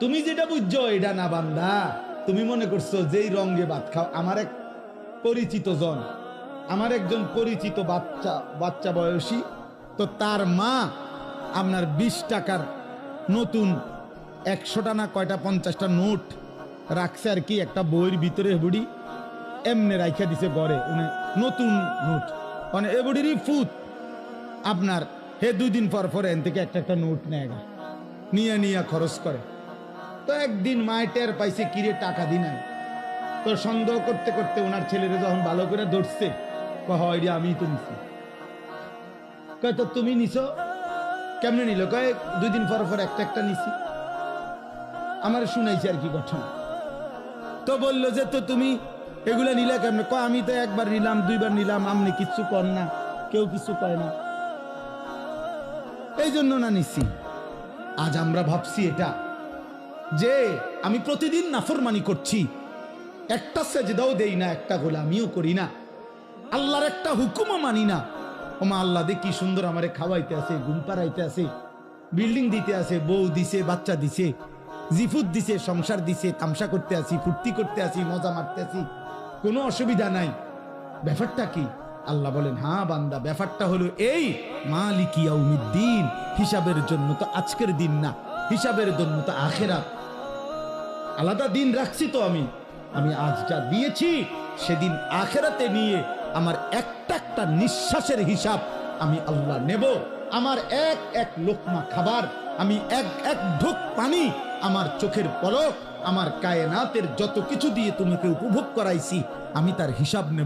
তুমি যেটা বুঝছো এটা না বান্দা, তুমি মনে করছো যেই রঙে ভাত খাও। আমার এক পরিচিত জন, আমার একজন পরিচিত বাচ্চা বয়সী, তো তার মা আপনার 20 টাকার নতুন 100টা না কয়টা 50টা নোট রাখছে আর কি একটা বইয়ের ভিতরে। বুড়ি এমনি রাইখা দিছে ঘরে, নতুন নোট মানে এ বুড়িরই ফুত আপনার। হে 2 দিন পর পর এন থেকে একটা নোট নেয়, নিয়ে খরচ করে। তো একদিন মায়ের টের পাইছে কিরে টাকা দি নাই। তো সন্দেহ করতে করতে ওনার ছেলেরা যখন ভালো করে ধরছে, হয় আমি তো নিছি। কয় তো তুমি নিছো কেমনে নিল? কয় 2 দিন পর পর একটা নিছি। আমার শুনাইছে আর কি ঘটনা। তো বললো যে তো তুমি এগুলা নিলে কেমনে? কয় আমি তো একবার নিলাম 2বার নিলাম, আমনি কিচ্ছু কর না, কেউ কিছু কয় না, এই জন্য না নিছি। আজ আমরা ভাবছি এটা যে আমি প্রতিদিন নাফরমানি করছি, একটা সেজদাও দেই না, একটা গোলামিও করি না, আল্লাহর একটা হুকুমও মানি না। ওমা আল্লাহ দে কি সুন্দর আমারে খাওয়াইতে আছে, ঘুম পাড়াইতে আছে, বিল্ডিং দিতে আছে, বউ দিছে, বাচ্চা দিছে, জিফুত দিছে, সংসার দিছে, তামসা করতে আছি, ফুর্তি করতে আছি, মজা মারতে আছি, কোনো অসুবিধা নাই। ব্যাপারটা কি? আল্লাহ বলেন হ্যাঁ বান্দা, ব্যাপারটা হলো এই মালিক ইয়াউমিদ্দিন, হিসাবের জন্য তো আজকের দিন না, হিসাবের জন্য তো আখিরাত। আলাদা দিন রাখছি তো আমি আজ যা দিয়েছি সেদিন আখিরাতে নিয়ে আমার একটা নিঃশ্বাসের হিসাব আমি আল্লাহ নেব। আমার এক লোকমা খাবার, আমি এক ঢোক পানি, আমার চোখের পলক, আমার কায়নাতের যত কিছু দিয়ে তোমাকে উপভোগ করাইছি, আমি তার হিসাব নেব।